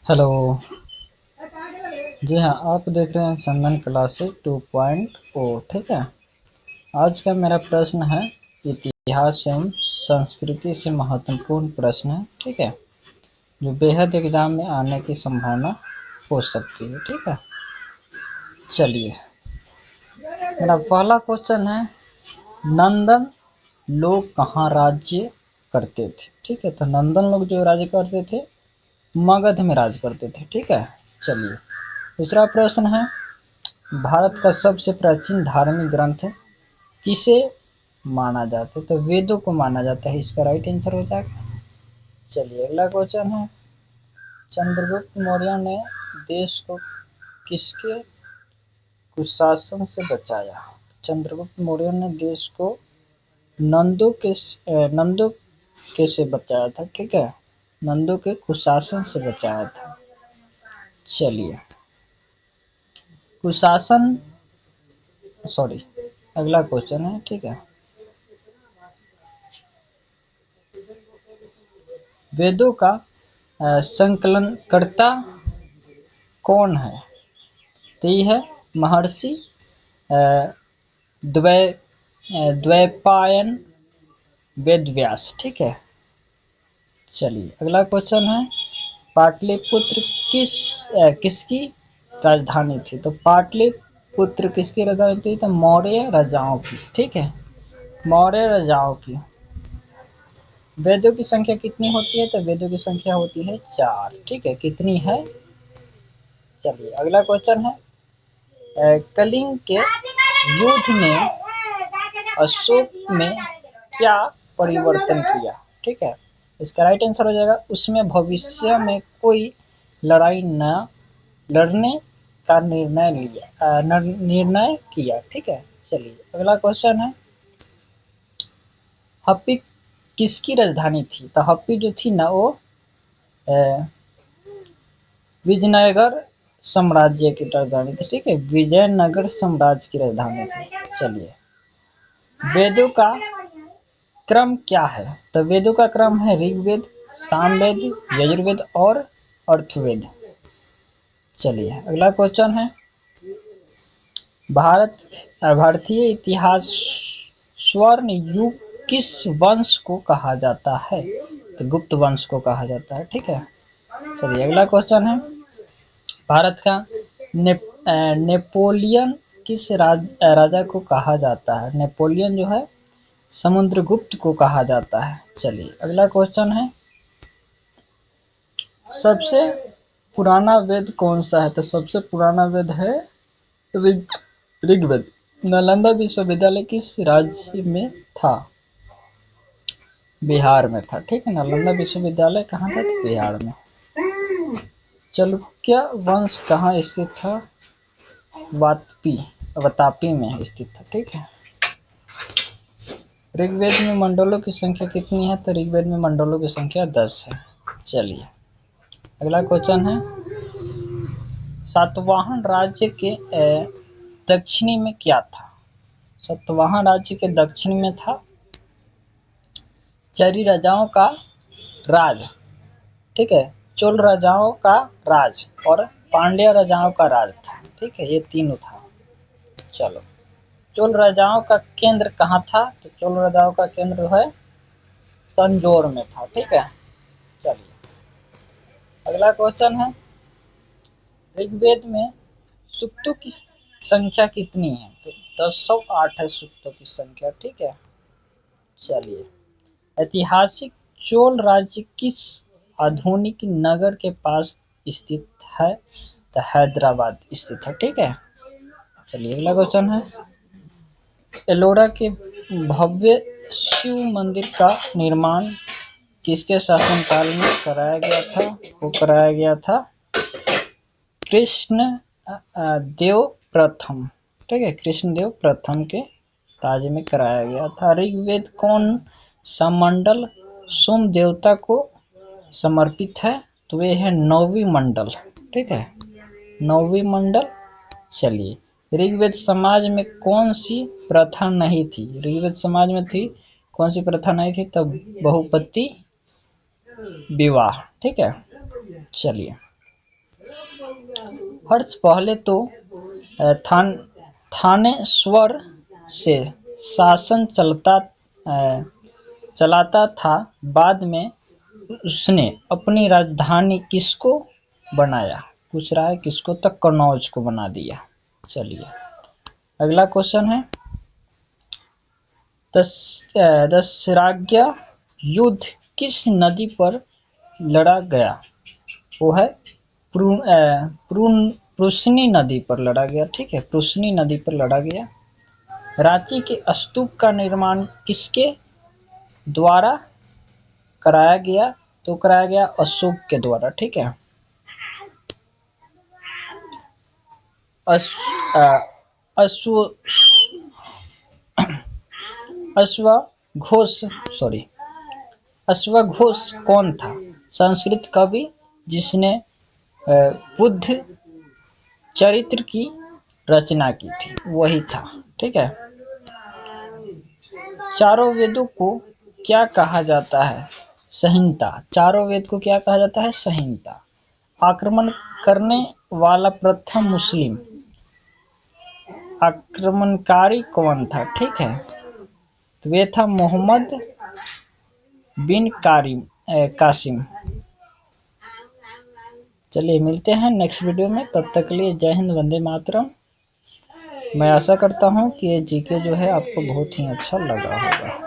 Hello. जी हाँ, आप देख रहे हैं चंदन क्लासेस 2.0। ठीक है। आज का मेरा प्रश्न है, इतिहास एवं संस्कृति से महत्वपूर्ण प्रश्न है। ठीक है, जो बेहद एग्जाम में आने की संभावना हो सकती है। ठीक है, चलिए मेरा पहला क्वेश्चन है, नंदन लोग कहाँ राज्य करते थे? ठीक है, तो नंदन लोग जो राज्य करते थे, मगध में राज करते थे। ठीक है, चलिए दूसरा प्रश्न है, भारत का सबसे प्राचीन धार्मिक ग्रंथ किसे माना जाता है? तो वेदों को माना जाता है, इसका राइट आंसर हो जाएगा। चलिए अगला क्वेश्चन है, चंद्रगुप्त मौर्य ने देश को किसके कुशासन से बचाया? चंद्रगुप्त मौर्य ने देश को नंदों के से बचाया था। ठीक है, नंदों के कुशासन से बचाया था। चलिए कुशासन सॉरी अगला क्वेश्चन है। ठीक है, वेदों का संकलनकर्ता कौन है? तो ये है महर्षि द्वैपायन वेदव्यास। ठीक है, चलिए अगला क्वेश्चन है, पाटलिपुत्र किसकी राजधानी थी? तो पाटलिपुत्र किसकी राजधानी थी? तो मौर्य राजाओं की। ठीक है, मौर्य राजाओं की। वेदों की संख्या कितनी होती है? तो वेदों की संख्या होती है 4। ठीक है, कितनी है? चलिए अगला क्वेश्चन है, कलिंग के युद्ध में अशोक में क्या परिवर्तन किया? ठीक है, इसका राइट आंसर हो जाएगा, उसमें भविष्य में कोई लड़ाई न लड़ने का निर्णय किया। ठीक है, चलिए अगला क्वेश्चन है, हप्पी किसकी राजधानी थी? तो हप्पी जो थी ना, वो विजयनगर साम्राज्य की राजधानी थी। ठीक है, विजयनगर साम्राज्य की राजधानी थी। चलिए वेदों का क्रम क्या है? तो वेदों का क्रम है ऋग्वेद, सामवेद, यजुर्वेद और अर्थवेद। चलिए अगला क्वेश्चन है, भारतीय इतिहास स्वर्ण युग किस वंश को कहा जाता है? तो गुप्त वंश को कहा जाता है। ठीक है, चलिए अगला क्वेश्चन है, भारत का नेपोलियन किस राजा को कहा जाता है? नेपोलियन जो है समुद्रगुप्त को कहा जाता है। चलिए अगला क्वेश्चन है, सबसे पुराना वेद कौन सा है? तो सबसे पुराना वेद है ऋग्वेद। नालंदा विश्वविद्यालय किस राज्य में था? बिहार में था। ठीक है, नालंदा विश्वविद्यालय कहाँ था? तो बिहार में। चालुक्य वंश कहाँ स्थित था? वातापी में स्थित था। ठीक है, ऋग्वेद में मंडलों की संख्या कितनी है? तो ऋग्वेद में मंडलों की संख्या 10 है। चलिए अगला क्वेश्चन है, सातवाहन राज्य के दक्षिणी में क्या था? सातवाहन राज्य के दक्षिण में था चरी राजाओं का राज। ठीक है, चोल राजाओं का राज और पांड्या राजाओं का राज था। ठीक है, ये तीनों था। चलो, चोल राजाओं का केंद्र कहाँ था? तो चोल राजाओं का केंद्र जो है तंजौर में था। ठीक है, चलिए अगला क्वेश्चन है, ऋग्वेद में सूक्तों की संख्या कितनी है? तो 1008 है सूक्तों की संख्या। ठीक है, चलिए ऐतिहासिक चोल राज्य किस आधुनिक नगर के पास स्थित है? तो हैदराबाद स्थित है। ठीक है, चलिए अगला क्वेश्चन है, एलोरा के भव्य शिव मंदिर का निर्माण किसके शासनकाल में कराया गया था? वो कराया गया था कृष्ण देव प्रथम। ठीक है, कृष्ण देव प्रथम के राज्य में कराया गया था। ऋग्वेद कौन सा मंडल सोम देवता को समर्पित है? तो वे है नौवीं मंडल। ठीक है, नौवीं मंडल। चलिए ऋग्वेद समाज में कौन सी प्रथा नहीं थी? ऋग्वेद समाज में थी कौन सी प्रथा नहीं थी? तब बहुपति विवाह। ठीक है, चलिए हर्ष पहले तो थानेश्वर से शासन चलाता था, बाद में उसने अपनी राजधानी किसको बनाया? पूछ रहा है किसको, तक कन्नौज को बना दिया। चलिए अगला क्वेश्चन है, दशराज्य युद्ध किस नदी पर लड़ा गया? वो है पृशनी नदी पर लड़ा गया। ठीक है, पृशनी नदी पर लड़ा गया। रांची के स्तूप का निर्माण किसके द्वारा कराया गया? तो कराया गया अशोक के द्वारा। ठीक है, अश्वघोष कौन था? संस्कृत कवि जिसने बुद्ध चरित्र की रचना की थी, वही था। ठीक है, चारों वेदों को क्या कहा जाता है? संहिता। चारों वेद को क्या कहा जाता है? संहिता। आक्रमण करने वाला प्रथम मुस्लिम आक्रमणकारी कौन था? ठीक है, तो वे था मोहम्मद बिन कासिम। चलिए मिलते हैं नेक्स्ट वीडियो में, तब तक के लिए जय हिंद, वंदे मातरम। मैं आशा करता हूँ कि ये जीके जो है आपको बहुत ही अच्छा लगा होगा।